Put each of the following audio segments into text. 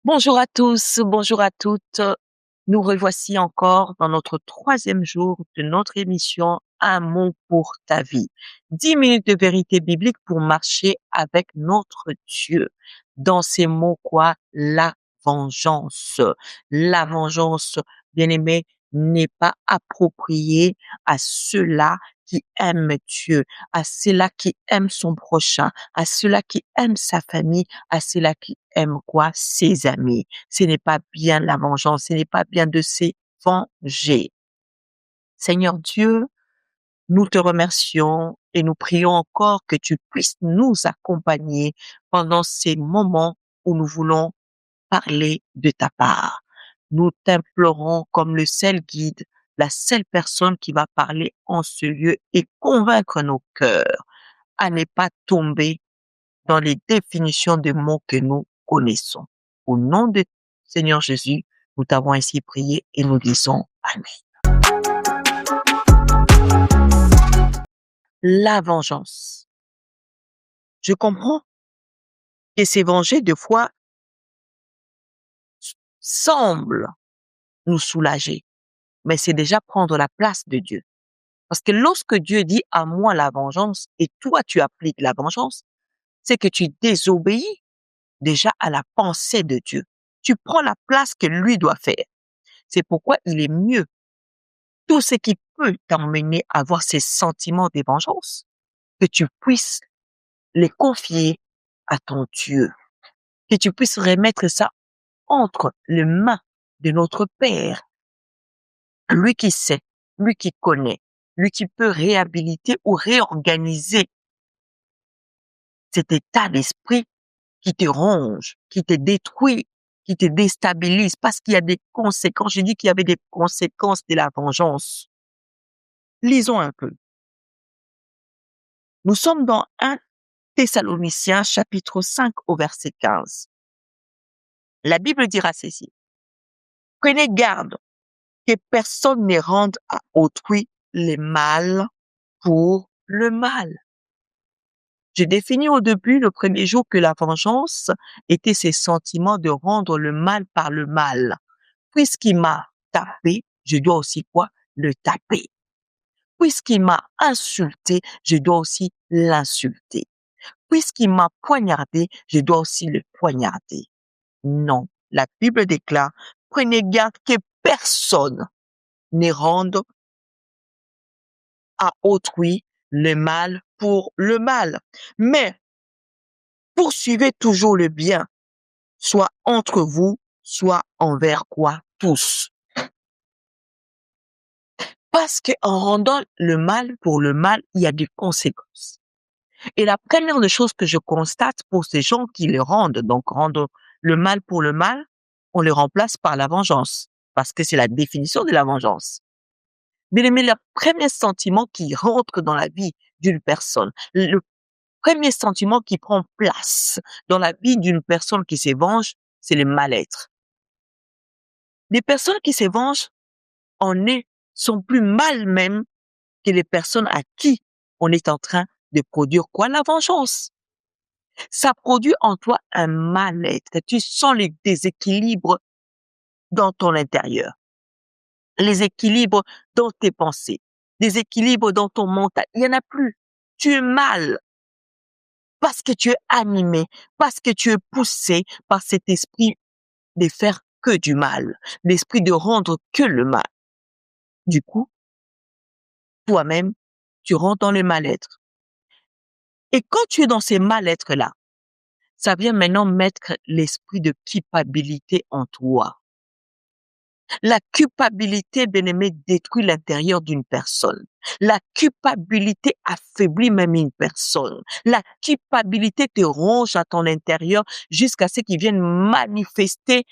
Bonjour à tous, bonjour à toutes. Nous revoici encore dans notre 3e jour de notre émission Un mot pour ta vie. 10 minutes de vérité biblique pour marcher avec notre Dieu. Dans ces mots, quoi? La vengeance. La vengeance, bien aimé, n'est pas appropriée à ceux-là qui aiment Dieu, à ceux-là qui aiment son prochain, à ceux-là qui aiment sa famille, à ceux-là qui aiment quoi? Ses amis. Ce n'est pas bien la vengeance, ce n'est pas bien de se venger. Seigneur Dieu, nous te remercions et nous prions encore que tu puisses nous accompagner pendant ces moments où nous voulons parler de ta part. Nous t'implorons comme le seul guide, la seule personne qui va parler en ce lieu et convaincre nos cœurs à ne pas tomber dans les définitions de mots que nous connaissons. Au nom de Seigneur Jésus, nous t'avons ainsi prié et nous disons Amen. La vengeance. Je comprends que se venger, de fois, semble nous soulager, mais c'est déjà prendre la place de Dieu. Parce que lorsque Dieu dit à moi la vengeance et toi tu appliques la vengeance, c'est que tu désobéis déjà à la pensée de Dieu. Tu prends la place que lui doit faire. C'est pourquoi il est mieux tout ce qui peut t'emmener à avoir ces sentiments de vengeance, que tu puisses les confier à ton Dieu, que tu puisses remettre ça entre les mains de notre Père, lui qui sait, lui qui connaît, lui qui peut réhabiliter ou réorganiser cet état d'esprit qui te ronge, qui te détruit, qui te déstabilise, parce qu'il y a des conséquences. J'ai dit qu'il y avait des conséquences de la vengeance. Lisons un peu. Nous sommes dans 1 Thessaloniciens chapitre 5 au verset 15. La Bible dira ceci. Prenez garde que personne ne rende à autrui le mal pour le mal. J'ai défini au début, le premier jour, que la vengeance était ces sentiments de rendre le mal par le mal. Puisqu'il m'a tapé, je dois aussi quoi? Le taper. Puisqu'il m'a insulté, je dois aussi l'insulter. Puisqu'il m'a poignardé, je dois aussi le poignarder. Non, la Bible déclare, prenez garde que personne ne rende à autrui le mal pour le mal. Mais poursuivez toujours le bien, soit entre vous, soit envers quoi? Tous. Parce qu'en rendant le mal pour le mal, il y a des conséquences. Et la première des choses que je constate pour ces gens qui le rendent, donc rendre le mal pour le mal, on le remplace par la vengeance. Parce que c'est la définition de la vengeance. Mais le premier sentiment qui rentre dans la vie d'une personne, le premier sentiment qui prend place dans la vie d'une personne qui se venge, c'est le mal-être. Les personnes qui se vengent sont plus mal même que les personnes à qui on est en train de produire quoi? La vengeance. Ça produit en toi un mal-être. Tu sens les déséquilibres dans ton intérieur. Les équilibres dans tes pensées. Des équilibres dans ton mental. Il n'y en a plus. Tu es mal. Parce que tu es animé. Parce que tu es poussé par cet esprit de faire que du mal. L'esprit de rendre que le mal. Du coup, toi-même, tu rentres dans le mal-être. Et quand tu es dans ces mal-être-là, ça vient maintenant mettre l'esprit de culpabilité en toi. La culpabilité, bien-aimé, détruit l'intérieur d'une personne. La culpabilité affaiblit même une personne. La culpabilité te ronge à ton intérieur jusqu'à ce qu'il vienne manifester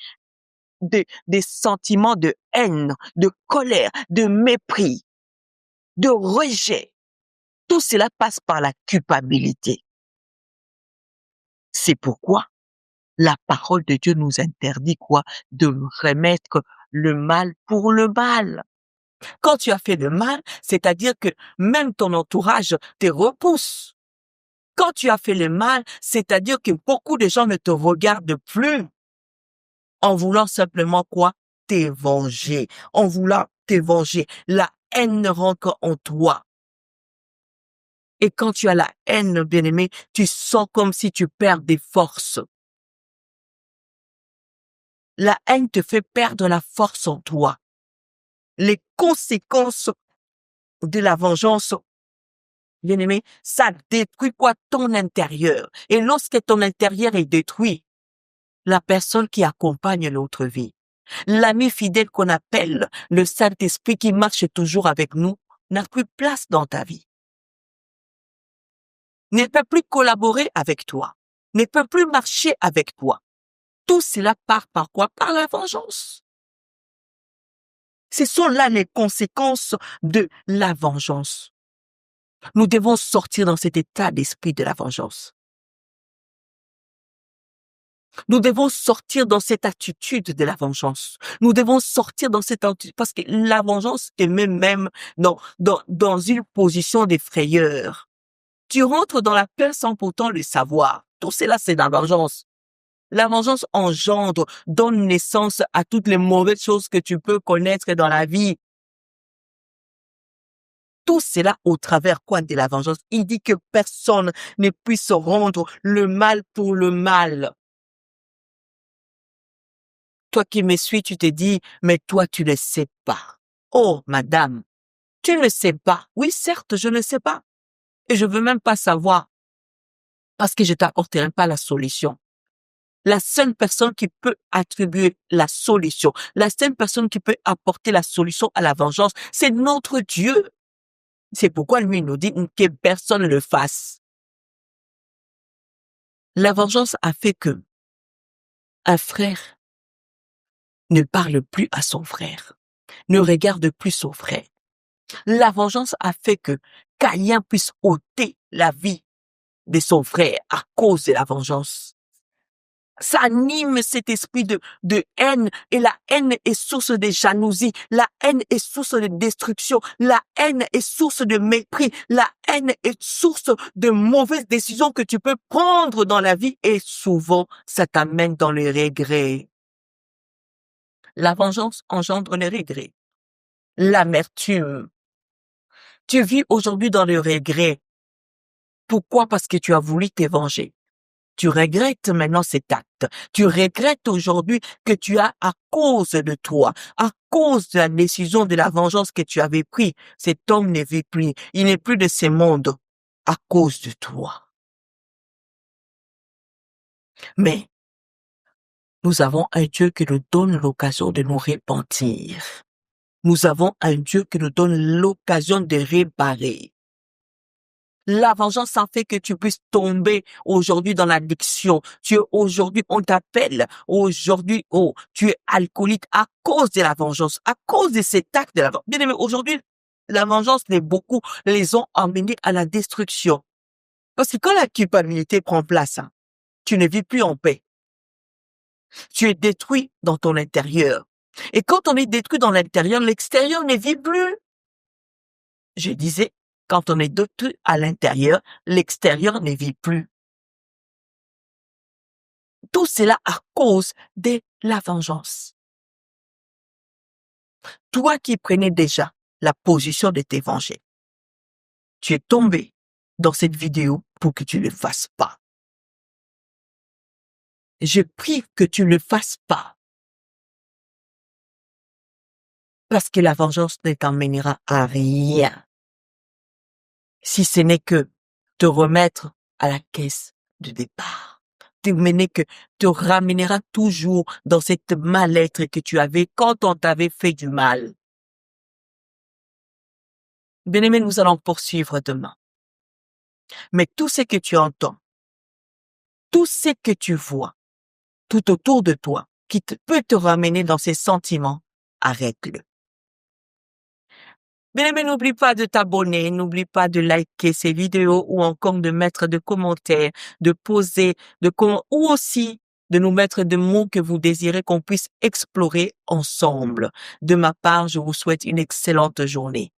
des sentiments de haine, de colère, de mépris, de rejet. Tout cela passe par la culpabilité. C'est pourquoi la parole de Dieu nous interdit quoi? De remettre le mal pour le mal. Quand tu as fait le mal, c'est-à-dire que même ton entourage te repousse. Quand tu as fait le mal, c'est-à-dire que beaucoup de gens ne te regardent plus. en voulant simplement quoi? Te venger. En voulant te venger. La haine rentre en toi. Et quand tu as la haine, bien-aimé, tu sens comme si tu perds des forces. La haine te fait perdre la force en toi. Les conséquences de la vengeance, bien-aimé, ça détruit quoi? Ton intérieur. Et lorsque ton intérieur est détruit, la personne qui accompagne l'autre vie, l'ami fidèle qu'on appelle le Saint-Esprit qui marche toujours avec nous, n'a plus place dans ta vie. Ne peut plus collaborer avec toi. Ne peut plus marcher avec toi. Tout cela part par quoi? Par la vengeance. Ce sont là les conséquences de la vengeance. Nous devons sortir dans cet état d'esprit de la vengeance. Nous devons sortir dans cette attitude de la vengeance. Nous devons sortir dans cette attitude parce que la vengeance te met même dans une position de frayeur. Tu rentres dans la peur sans pourtant le savoir. Tout cela, c'est la vengeance. La vengeance engendre, donne naissance à toutes les mauvaises choses que tu peux connaître dans la vie. Tout cela au travers quoi de la vengeance. Il dit que personne ne puisse rendre le mal pour le mal. Toi qui me suis, tu te dis, mais toi, tu ne sais pas. Oh, madame, tu ne sais pas. Oui, certes, je ne sais pas. Et je veux même pas savoir. Parce que je t'apporterai pas la solution. La seule personne qui peut attribuer la solution, la seule personne qui peut apporter la solution à la vengeance, c'est notre Dieu. C'est pourquoi lui nous dit que personne ne le fasse. La vengeance a fait que un frère ne parle plus à son frère, ne regarde plus son frère. La vengeance a fait que Caïn puisse ôter la vie de son frère à cause de la vengeance. Ça anime cet esprit de haine, et la haine est source de jalousie, la haine est source de destruction, la haine est source de mépris, la haine est source de mauvaises décisions que tu peux prendre dans la vie et souvent ça t'amène dans le regret. La vengeance engendre le regret, l'amertume. Tu vis aujourd'hui dans le regret. Pourquoi? Parce que tu as voulu te venger. Tu regrettes maintenant cet acte. Tu regrettes aujourd'hui que tu as, à cause de toi, à cause de la décision de la vengeance que tu avais prise, cet homme ne vit plus. Il n'est plus de ce monde à cause de toi. Mais nous avons un Dieu qui nous donne l'occasion de nous repentir. Nous avons un Dieu qui nous donne l'occasion de réparer. La vengeance en fait que tu puisses tomber aujourd'hui dans l'addiction. Aujourd'hui, on t'appelle. Aujourd'hui, tu es alcoolique à cause de la vengeance, à cause de cet acte de la vengeance. Bien aimé, aujourd'hui, la vengeance, beaucoup les ont emmenés à la destruction. Parce que quand la culpabilité prend place, tu ne vis plus en paix. Tu es détruit dans ton intérieur. Et quand on est détruit dans l'intérieur, l'extérieur ne vit plus. Je disais, quand on est détruit à l'intérieur, l'extérieur ne vit plus. Tout cela à cause de la vengeance. Toi qui prenais déjà la position de te venger, tu es tombé dans cette vidéo pour que tu ne le fasses pas. Je prie que tu ne le fasses pas. Parce que la vengeance ne t'emmènera à rien. Si ce n'est que te remettre à la caisse de départ. Te ramènera toujours dans cette mal-être que tu avais quand on t'avait fait du mal. Bien-aimé, nous allons poursuivre demain. Mais tout ce que tu entends, tout ce que tu vois, tout autour de toi, peut te ramener dans ces sentiments, arrête-le. Bien-aimé, n'oublie pas de t'abonner, n'oublie pas de liker ces vidéos ou encore de mettre des commentaires, de poser, ou aussi de nous mettre des mots que vous désirez qu'on puisse explorer ensemble. De ma part, je vous souhaite une excellente journée.